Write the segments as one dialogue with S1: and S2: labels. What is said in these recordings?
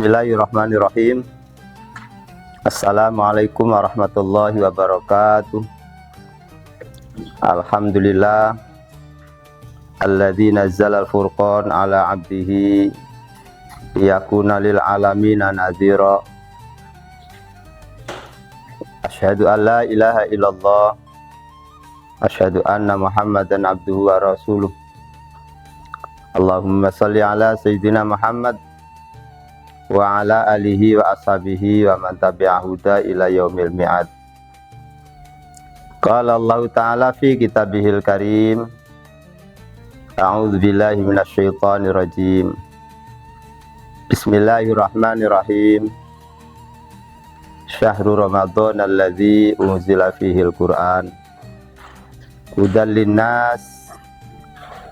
S1: Bismillahirrahmanirrahim. Assalamualaikum warahmatullahi wabarakatuh. Alhamdulillah alladzi nazzala al-furqan ala 'abdihi liyakuna lil alamina nadhira. Asyhadu an la ilaha illallah, asyhadu anna Muhammadan abduhu wa rasuluh. Allahumma shalli ala sayyidina Muhammad wa ala alihi wa ashabihi wa man tabi'ahu ila yaumil mi'ad. Qala Allah Ta'ala fi kitabihil karim, a'udzu billahi minasy syaithanir rajim. Bismillahirrahmanirrahim. Syahrul Ramadan alladzi unzila fihil Qur'an hudan linnas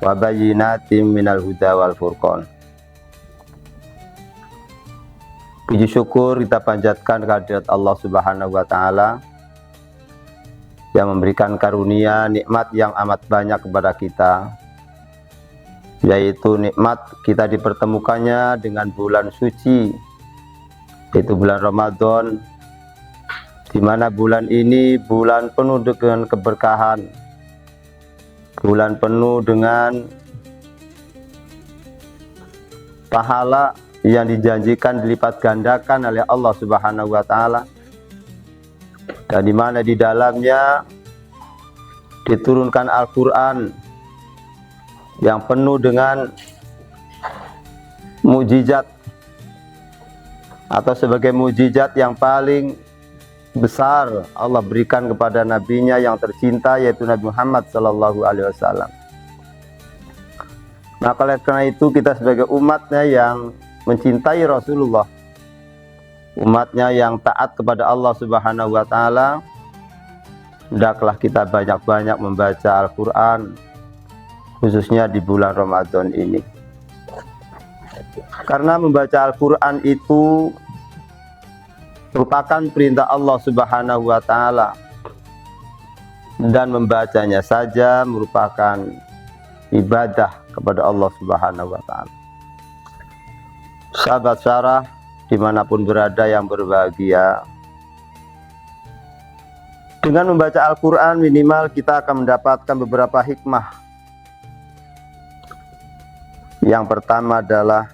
S1: wa bayyinatin minal huda wal furqan. Puji syukur kita panjatkan kehadirat Allah Subhanahu wa Ta'ala yang memberikan karunia nikmat yang amat banyak kepada kita, yaitu nikmat kita dipertemukannya dengan bulan suci, yaitu bulan Ramadan, di mana bulan ini bulan penuh dengan keberkahan, bulan penuh dengan pahala yang dijanjikan dilipat gandakan oleh Allah Subhanahu wa Ta'ala, dan di mana di dalamnya diturunkan Al-Quran yang penuh dengan mukjizat, atau sebagai mukjizat yang paling besar Allah berikan kepada nabinya yang tercinta, yaitu Nabi Muhammad Sallallahu Alaihi Wasallam. Maka oleh karena itu kita sebagai umatnya yang mencintai Rasulullah, umatnya yang taat kepada Allah Subhanahu wa Ta'ala, hendaklah kita banyak-banyak membaca Al-Quran, khususnya di bulan Ramadan ini. Karena membaca Al-Quran itu merupakan perintah Allah Subhanahu wa Ta'ala, dan membacanya saja merupakan ibadah kepada Allah Subhanahu wa Ta'ala. Sahabat syarah dimanapun berada yang berbahagia, dengan membaca Al-Quran minimal kita akan mendapatkan beberapa hikmah. Yang pertama adalah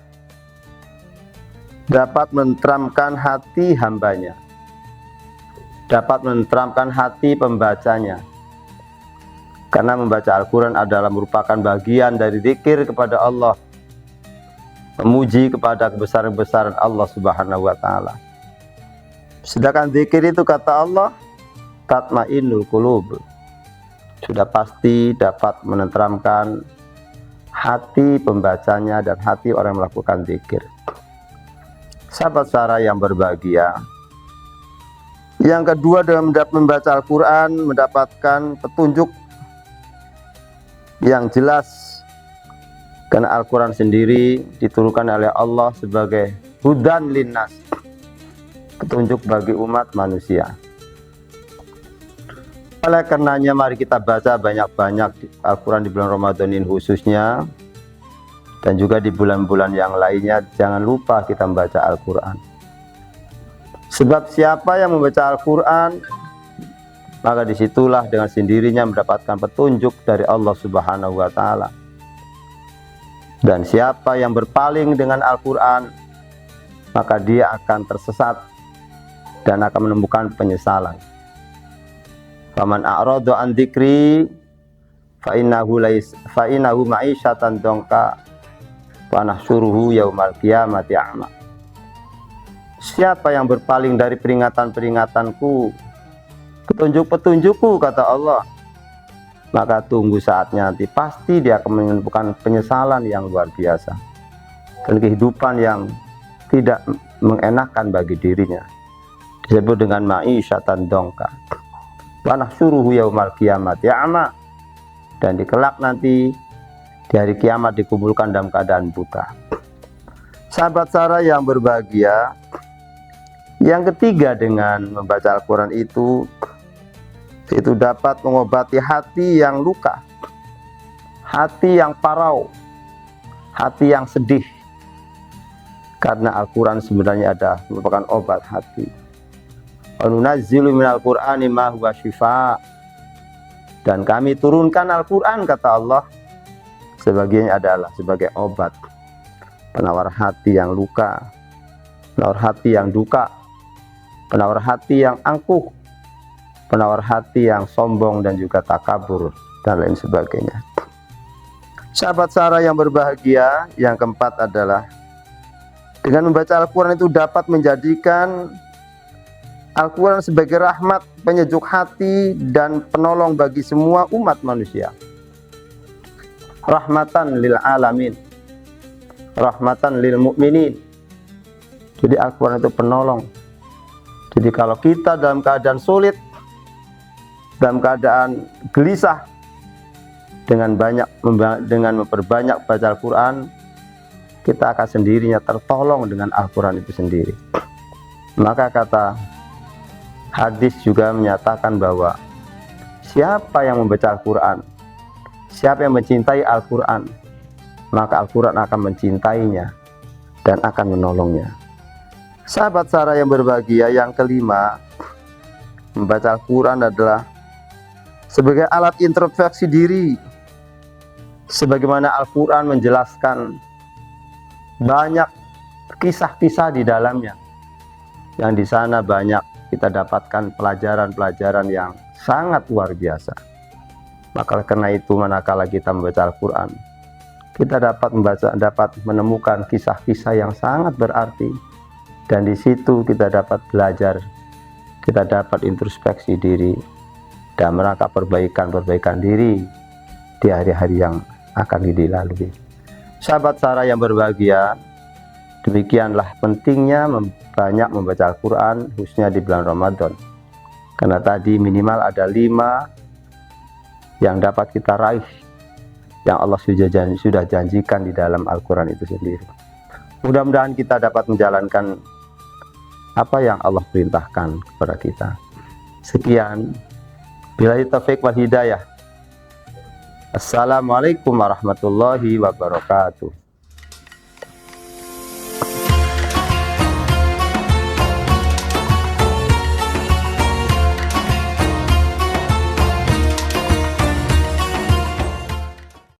S1: dapat menenteramkan hati hambanya, dapat menenteramkan hati pembacanya, karena membaca Al-Quran adalah merupakan bagian dari zikir kepada Allah, memuji kepada kebesaran-kebesaran Allah Subhanahu wa Ta'ala. Sedangkan zikir itu, kata Allah, tatmainnul qulub, sudah pasti dapat menenteramkan hati pembacanya dan hati orang yang melakukan zikir. Sahabat syarah yang berbahagia, yang kedua, dengan membaca Al-Quran mendapatkan petunjuk yang jelas, karena Al-Quran sendiri diturunkan oleh Allah sebagai hudan linnas, petunjuk bagi umat manusia. Oleh karenanya mari kita baca banyak-banyak Al-Quran di bulan Ramadan ini khususnya, dan juga di bulan-bulan yang lainnya. Jangan lupa kita membaca Al-Quran, sebab siapa yang membaca Al-Quran, maka disitulah dengan sendirinya mendapatkan petunjuk dari Allah Subhanahu wa Ta'ala. Dan siapa yang berpaling dengan Al-Quran, maka dia akan tersesat dan akan menemukan penyesalan. Faman a'rada an dzikri fa innahu ma'isyatan dongka wa nahsyuruhu yaumal qiyamati a'ma. Siapa yang berpaling dari peringatan-peringatanku, petunjuk-petunjukku, kata Allah, maka tunggu saatnya nanti pasti dia akan menemukan penyesalan yang luar biasa dan kehidupan yang tidak mengenakan bagi dirinya. Disebut dengan ma'isyatan dongka wa nahsyuruhu yaumal qiyamati a'ma, dan dikelak nanti di hari kiamat dikumpulkan dalam keadaan buta. Sahabat syarah yang berbahagia, yang ketiga, dengan membaca Al-Quran itu dapat mengobati hati yang luka, hati yang parau, hati yang sedih, karena Al-Quran sebenarnya merupakan obat hati. Wa nunazzilu minal Qur'ani ma huwa syifaa. Dan kami turunkan Al-Quran, kata Allah, sebagiannya adalah sebagai obat, penawar hati yang luka, penawar hati yang duka, penawar hati yang angkuh, penawar hati yang sombong dan juga takabur, dan lain sebagainya. Sahabat Sarah yang berbahagia, yang keempat adalah dengan membaca Al-Quran itu dapat menjadikan Al-Quran sebagai rahmat, penyejuk hati, dan penolong bagi semua umat manusia. Rahmatan lil alamin, rahmatan lil mu'minin. Jadi Al-Quran itu penolong. Jadi kalau kita dalam keadaan sulit, dalam keadaan gelisah, dengan memperbanyak baca Al-Quran, kita akan sendirinya tertolong dengan Al-Quran itu sendiri. Maka kata hadis juga menyatakan bahwa siapa yang membaca Al-Quran, siapa yang mencintai Al-Quran, maka Al-Quran akan mencintainya dan akan menolongnya. Sahabat Sarah yang berbahagia, yang kelima, membaca Al-Quran adalah sebagai alat introspeksi diri. Sebagaimana Al-Quran menjelaskan banyak kisah-kisah di dalamnya, yang di sana banyak kita dapatkan pelajaran-pelajaran yang sangat luar biasa. Maka karena itu, manakala kita membaca Al-Quran, kita dapat menemukan kisah-kisah yang sangat berarti, dan di situ kita dapat belajar, kita dapat introspeksi diri dan merangkap perbaikan diri di hari-hari yang akan dilalui. Sahabat Sarah yang berbahagia, demikianlah pentingnya banyak membaca Al-Quran, khususnya di bulan Ramadan. Karena tadi minimal ada 5 yang dapat kita raih, yang Allah sudah janjikan di dalam Al-Quran itu sendiri. Mudah-mudahan kita dapat menjalankan apa yang Allah perintahkan kepada kita. Sekian, billahi taufiq wal hidayah. Assalamualaikum warahmatullahi wabarakatuh.